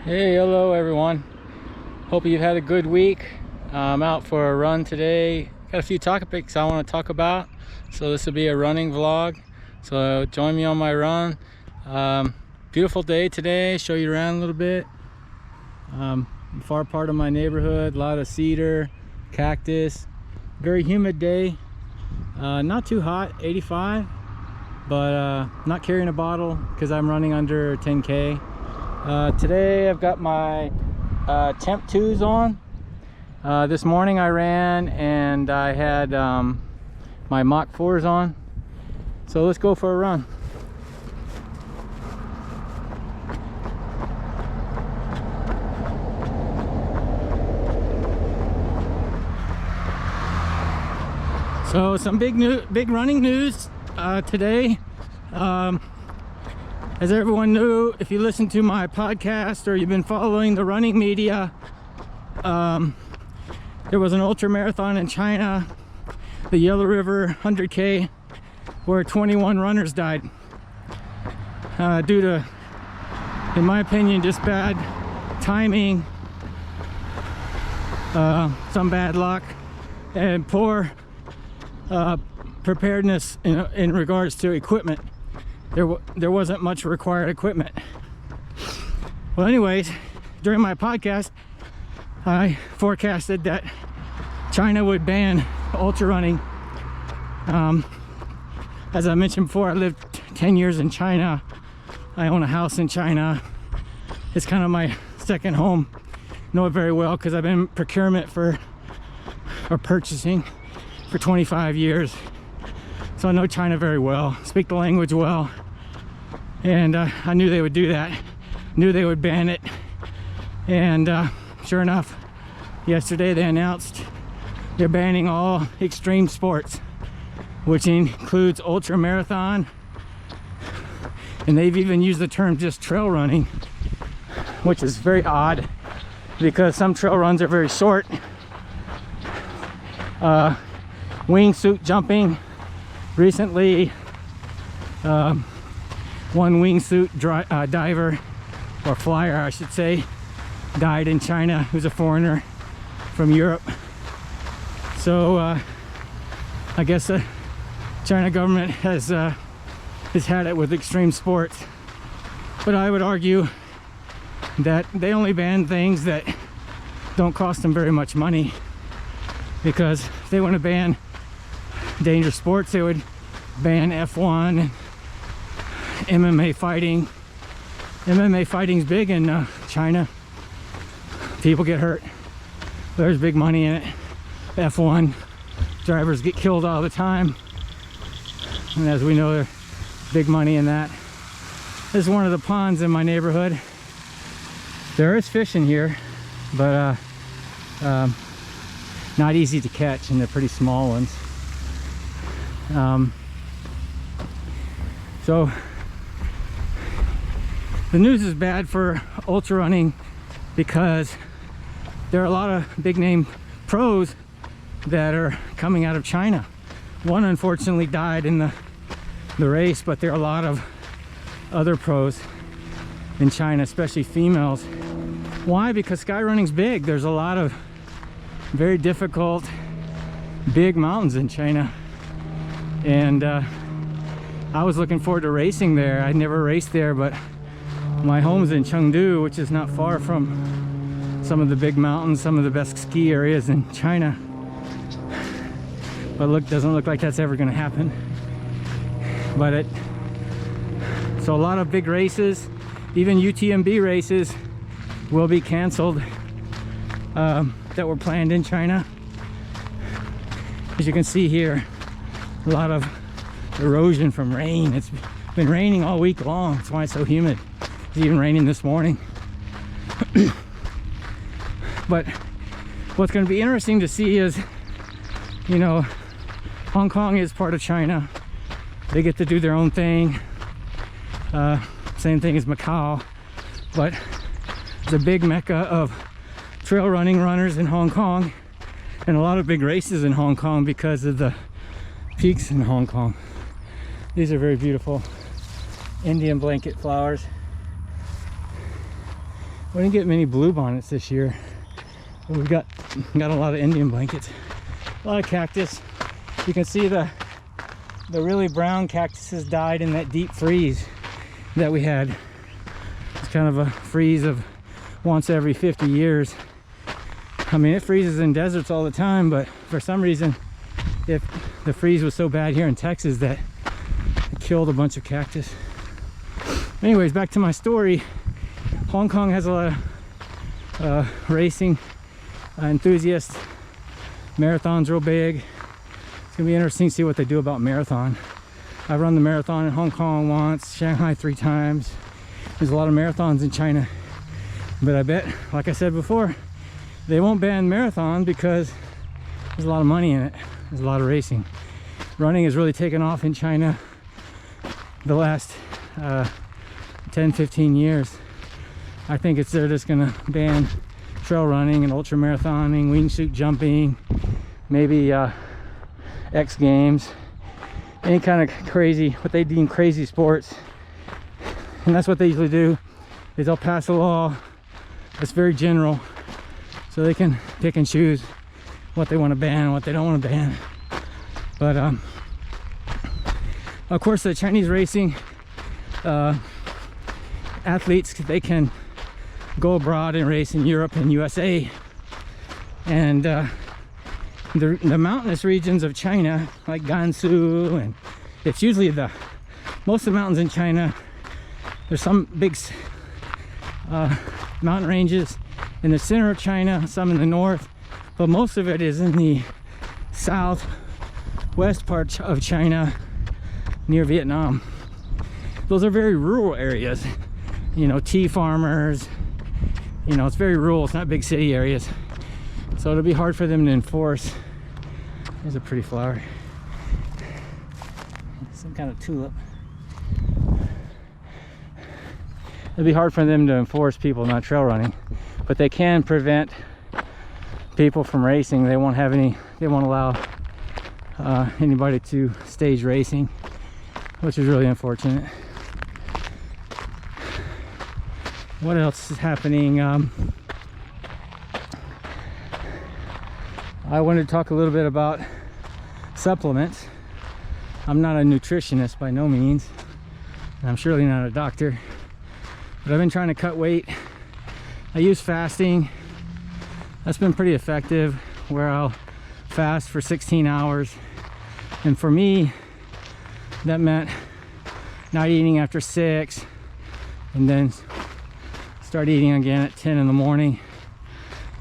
Hey, hello everyone. Hope you've had a good week. I'm out for a run today. Got a few topics I want to talk about. So this will be a running vlog. So join me on my run. Beautiful day today. Show you around a little bit. Far part of my neighborhood. A lot of cedar, cactus. Very humid day. Not too hot, 85. But not carrying a bottle because I'm running under 10K. Today I've got my temp 2s on. This morning I ran and I had my Mach 4s on. So let's go for a run. So some big running news today. As everyone knew, if you listen to my podcast or you've been following the running media, there was an ultra marathon in China, the Yellow River 100K, where 21 runners died due to, in my opinion, just bad timing, some bad luck, and poor preparedness in regards to equipment. There wasn't much required equipment. Well, anyways, during my podcast I forecasted that China would ban ultra running. As I mentioned before, I lived 10 years in China. I own a house in China. It's kind of my second home. Know it very well because I've been in procurement or purchasing for 25 years. So I know China very well, speak the language well, and I knew they would do that, knew they would ban it, and sure enough, yesterday they announced they're banning all extreme sports, which includes ultra marathon, and they've even used the term just trail running, which is very odd because some trail runs are very short. Wingsuit jumping. Recently, one wingsuit diver, or flyer I should say, died in China, who's a foreigner from Europe. So I guess the China government has had it with extreme sports. But I would argue that they only ban things that don't cost them very much money, because if they want to ban dangerous sports, they would ban F1 and MMA fighting. MMA fighting's big in China. People get hurt. There's big money in it. F1 drivers get killed all the time, and as we know, there's big money in that. This is one of the ponds in my neighborhood. There is fish in here, but not easy to catch, and they're pretty small ones. So the news is bad for ultra running because there are a lot of big name pros that are coming out of China. One unfortunately died in the race, but there are a lot of other pros in China, especially females. Why? Because skyrunning's big. There's a lot of very difficult big mountains in China, and I was looking forward to racing there. I'd never raced there, but my home's in Chengdu, which is not far from some of the big mountains, some of the best ski areas in China. But doesn't look like that's ever going to happen. But so a lot of big races, even UTMB races, will be canceled that were planned in China. As you can see here, a lot of erosion from rain. It's been raining all week long. That's why it's so humid. It's even raining this morning. But what's going to be interesting to see is, you know, Hong Kong is part of China. They get to do their own thing. Same thing as Macau. But it's a big mecca of trail running runners in Hong Kong, and a lot of big races in Hong Kong because of the peaks in Hong Kong. These are very beautiful Indian blanket flowers. We didn't get many bluebonnets this year, but we've got a lot of Indian blankets, a lot of cactus. You can see the really brown cactuses died in that deep freeze that we had. It's kind of a freeze of once every 50 years. I mean, it freezes in deserts all the time, but for some reason, if the freeze was so bad here in Texas that it killed a bunch of cactus. Anyways, back to my story. Hong Kong has a lot of racing enthusiasts. Marathon's real big. It's gonna be interesting to see what they do about marathon. I've run the marathon in Hong Kong once, Shanghai 3 times. There's a lot of marathons in China, but I bet, like I said before, they won't ban marathon because there's a lot of money in it. There's a lot of racing. Running has really taken off in China the last 10-15 years. I think they're just gonna ban trail running and ultra marathoning, wingsuit jumping, maybe X Games, any kind of crazy, what they deem crazy sports. And that's what they usually do, is they'll pass a law that's very general, so they can pick and choose what they want to ban and what they don't want to ban. But of course, the Chinese racing athletes, they can go abroad and race in Europe and USA, and the mountainous regions of China, like Gansu, and it's usually most of the mountains in China. There's some big mountain ranges in the center of China, some in the north, but most of it is in the southwest part of China near Vietnam. Those are very rural areas, you know, tea farmers, you know, it's very rural, it's not big city areas, so it'll be hard for them to enforce. There's a pretty flower, some kind of tulip. It'll be hard for them to enforce people not trail running, but they can prevent people from racing. They won't allow anybody to stage racing, which is really unfortunate. What else is happening? I wanted to talk a little bit about supplements. I'm not a nutritionist by no means, and I'm surely not a doctor, but I've been trying to cut weight. I use fasting. That's been pretty effective, where I'll fast for 16 hours. And for me, that meant not eating after 6 and then start eating again at 10 in the morning.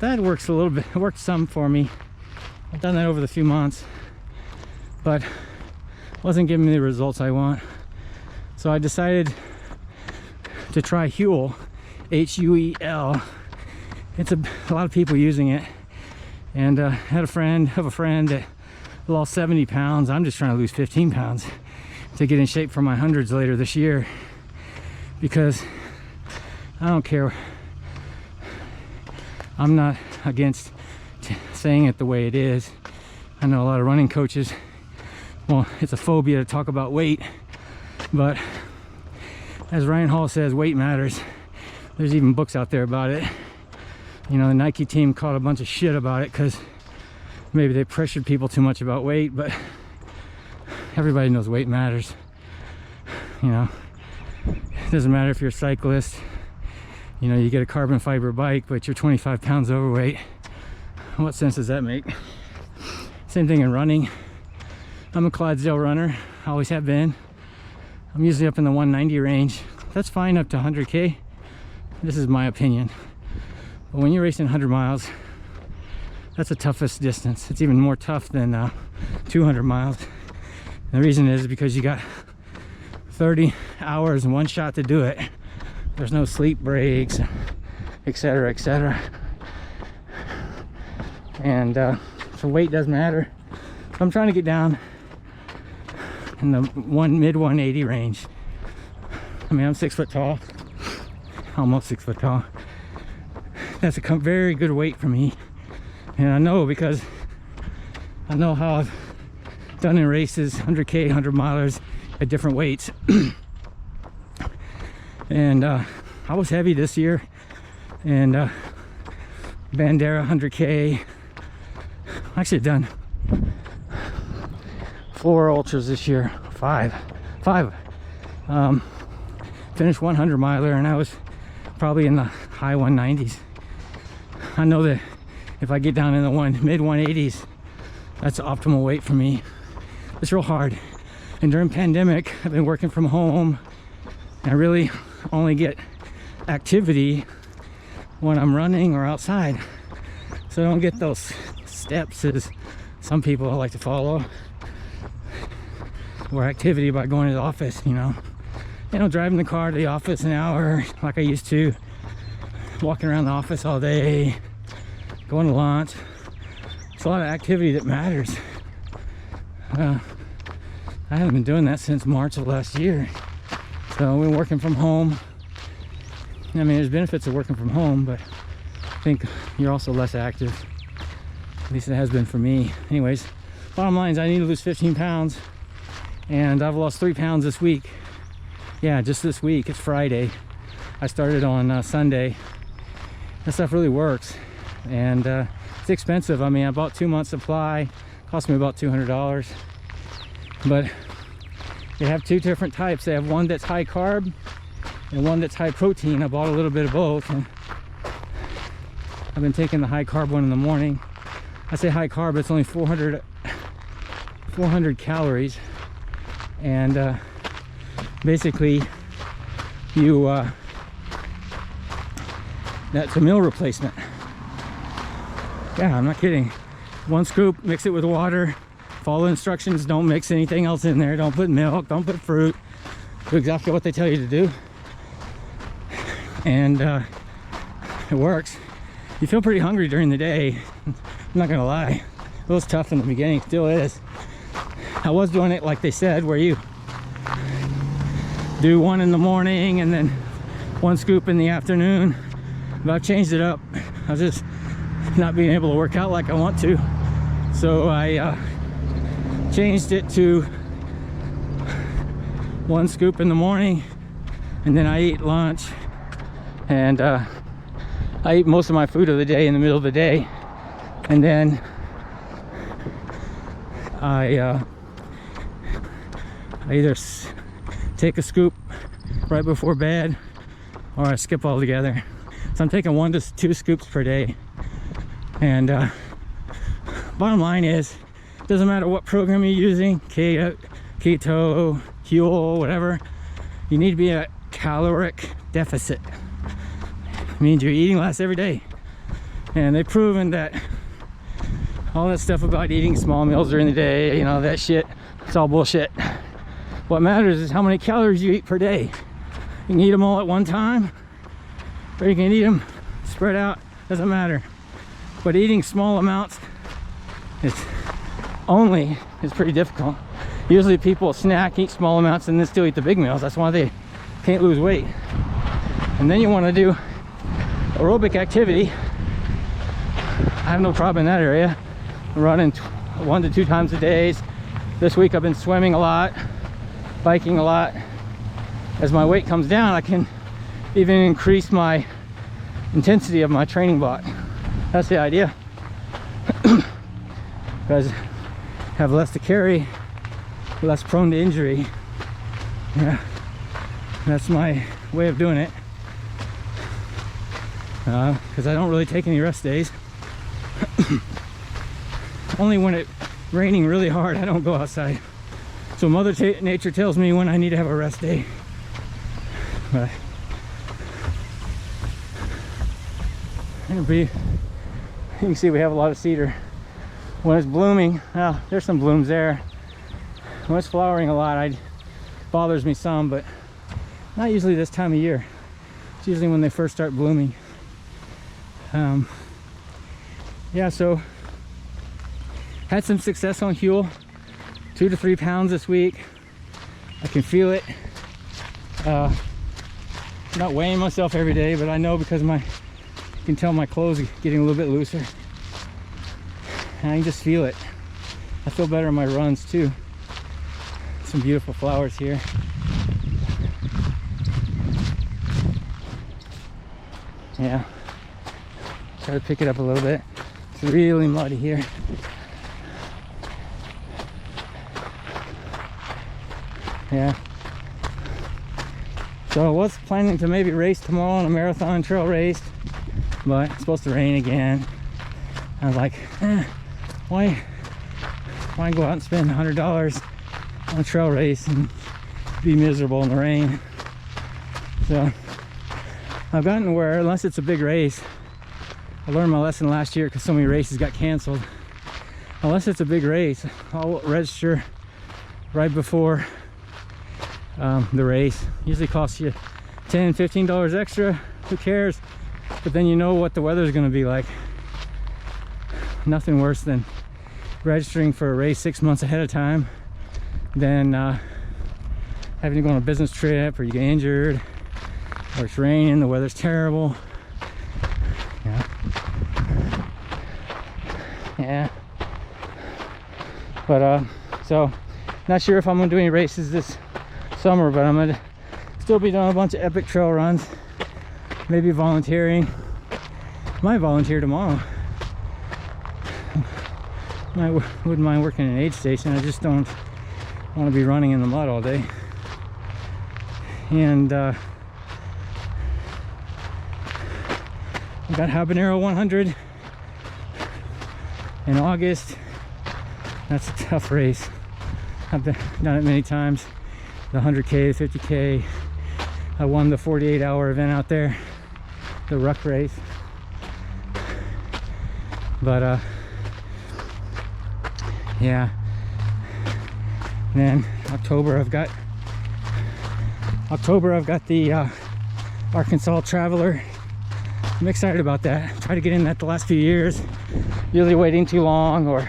That works a little bit, it worked some for me. I've done that over the few months, but wasn't giving me the results I want. So I decided to try Huel, H-U-E-L. It's a lot of people using it, and I have a friend that lost 70 pounds. I'm just trying to lose 15 pounds to get in shape for my hundreds later this year, because I don't care. I'm not against saying it the way it is. I know a lot of running coaches, well, it's a phobia to talk about weight, but as Ryan Hall says, weight matters. There's even books out there about it. You know, the Nike team caught a bunch of shit about it because maybe they pressured people too much about weight, but everybody knows weight matters. You know, it doesn't matter if you're a cyclist, you know, you get a carbon fiber bike, but you're 25 pounds overweight. What sense does that make? Same thing in running. I'm a Clydesdale runner, always have been. I'm usually up in the 190 range. That's fine up to 100K. This is my opinion. But when you're racing 100 miles, that's the toughest distance. It's even more tough than 200 miles. And the reason is because you got 30 hours and one shot to do it. There's no sleep breaks, etc., etc. And so weight does matter. So I'm trying to get down in the mid 180 range. I mean, I'm 6 foot tall, almost 6 foot tall. That's a very good weight for me, and I know because I know how I've done in races, 100K, 100 milers at different weights. And I was heavy this year. and Bandera 100K. Actually done 4 ultras this year, five. Finished 100 miler, and I was probably in the high 190s. I know that if I get down in the mid 180s, that's optimal weight for me. It's real hard. And during pandemic, I've been working from home, and I really only get activity when I'm running or outside. So I don't get those steps as some people like to follow, or activity by going to the office, you know, driving the car to the office an hour like I used to, walking around the office all day, going to lunch. It's a lot of activity that matters. I haven't been doing that since March of last year. So we're working from home. I mean, there's benefits of working from home, but I think you're also less active. At least it has been for me. Anyways, bottom line is I need to lose 15 pounds, and I've lost 3 pounds this week. Yeah, just this week. It's Friday. I started on Sunday. That stuff really works, and it's expensive. I mean, I bought 2 months supply. Cost me about $200. But they have 2 different types. They have one that's high carb and one that's high protein. I bought a little bit of both, and I've been taking the high carb one in the morning. I say high carb, it's only 400 calories, and basically that's a meal replacement. Yeah, I'm not kidding. 1 scoop, mix it with water, follow instructions, don't mix anything else in there, don't put milk, don't put fruit, do exactly what they tell you to do, and it works. You feel pretty hungry during the day, I'm not gonna lie. It was tough in the beginning, still is. I was doing it like they said, where you do 1 in the morning and then 1 scoop in the afternoon, but I've changed it up. I was just not being able to work out like I want to, so I changed it to 1 scoop in the morning, and then I eat lunch, and I eat most of my food of the day in the middle of the day, and then I either take a scoop right before bed, or I skip altogether. So I'm taking 1 to 2 scoops per day. And bottom line is, it doesn't matter what program you're using, keto, Huel, whatever, you need to be a caloric deficit. It means you're eating less every day. And they've proven that all that stuff about eating small meals during the day, you know, that shit, it's all bullshit. What matters is how many calories you eat per day. You can eat them all at one time, or you can eat them spread out, doesn't matter. But eating small amounts is pretty difficult. Usually people snack, eat small amounts, and then still eat the big meals. That's why they can't lose weight. And then you want to do aerobic activity. I have no problem in that area. I'm running 1 to 2 times a day. This week I've been swimming a lot, biking a lot. As my weight comes down, I can even increase my intensity of my training block. That's the idea. Because have less to carry, less prone to injury. Yeah, that's my way of doing it. Because I don't really take any rest days. Only when it's raining really hard, I don't go outside. So Mother Nature tells me when I need to have a rest day. But you can see we have a lot of cedar. When it's blooming, well, there's some blooms there. When it's flowering a lot, it bothers me some, but not usually this time of year. It's usually when they first start blooming. Yeah, so had some success on Huel. 2 to 3 pounds this week. I can feel it. Not weighing myself every day, but I know because you can tell my clothes are getting a little bit looser. And I can just feel it. I feel better on my runs too. Some beautiful flowers here. Yeah. Try to pick it up a little bit. It's really muddy here. Yeah. So I was planning to maybe race tomorrow on a marathon trail race, but it's supposed to rain again. I was like, why go out and spend $100 on a trail race and be miserable in the rain? So I've gotten to where, unless it's a big race, I learned my lesson last year because so many races got canceled. Unless it's a big race, I'll register right before the race. Usually costs you $10, $15 extra. Who cares? But then you know what the weather's going to be like. Nothing worse than registering for a race 6 months ahead of time, then having to go on a business trip, or you get injured, or it's raining, the weather's terrible. Yeah. But so not sure if I'm gonna do any races this summer, but I'm gonna still be doing a bunch of epic trail runs, maybe volunteering. Might volunteer tomorrow. I wouldn't mind working in an aid station. I just don't want to be running in the mud all day. And I got Habanero 100 in August. That's a tough race. I've done it many times. The 100K, the 50K. I won the 48-hour event out there, the ruck race. But yeah. And then October I've got the Arkansas Traveler. I'm excited about that. Try to get in that the last few years. Usually waiting too long, or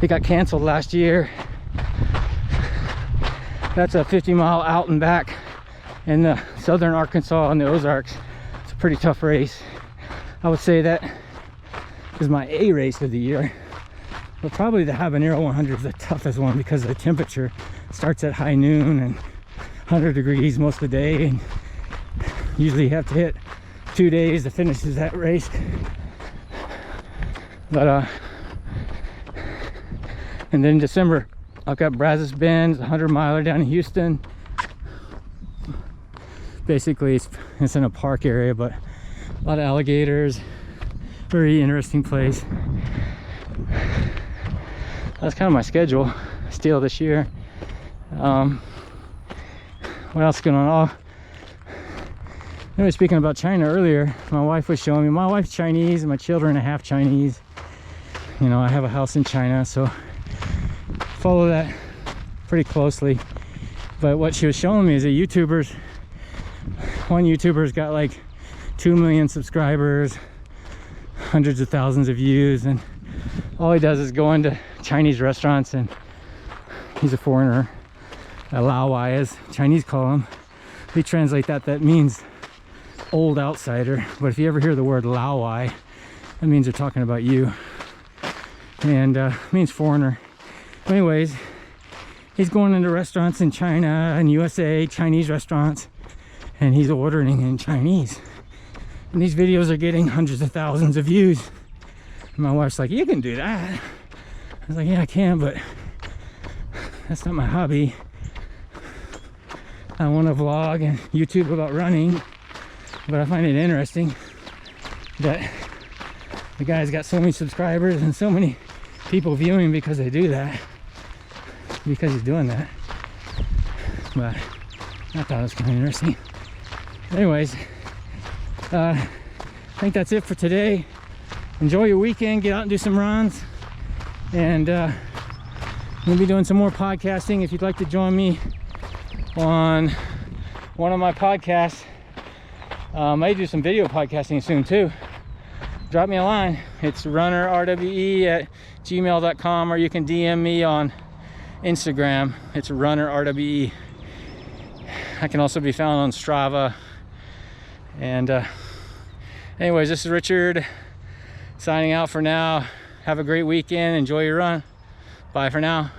it got canceled last year. That's a 50-mile out and back in the southern Arkansas and the Ozarks. It's a pretty tough race. I would say that is my A race of the year. But probably the Habanero 100 is the toughest one because the temperature starts at high noon and 100 degrees most of the day, and usually you have to hit 2 days to finish that race. But and then in December I've got Brazos Bend, 100-miler down in Houston. Basically it's in a park area, but a lot of alligators. Very interesting place. That's kind of my schedule still this year. What else is going on? Anyway, speaking about China earlier, my wife was showing me. My wife's Chinese and my children are half Chinese. You know, I have a house in China, so follow that pretty closely. But what she was showing me is that one YouTuber's got like 2 million subscribers, hundreds of thousands of views, and all he does is go into Chinese restaurants, and he's a foreigner, a Laowai as Chinese call him. If you translate that, that means old outsider. But if you ever hear the word Laowai, that means they're talking about you, and means foreigner. Anyways, he's going into restaurants in China and USA, Chinese restaurants, and he's ordering in Chinese, and these videos are getting hundreds of thousands of views. And my wife's like, you can do that. I was like, yeah, I can, but that's not my hobby. I want to vlog and YouTube about running, but I find it interesting that the guy's got so many subscribers and so many people viewing because they do that, because he's doing that. But I thought it was kind of interesting. Anyways, I think that's it for today. Enjoy your weekend, get out and do some runs, and we'll be doing some more podcasting. If you'd like to join me on one of my podcasts, I may do some video podcasting soon too. Drop me a line. It's runnerrwe@gmail.com, or you can DM me on Instagram. It's runnerrwe. I can also be found on Strava. And anyways, this is Richard signing out for now. Have a great weekend. Enjoy your run. Bye for now.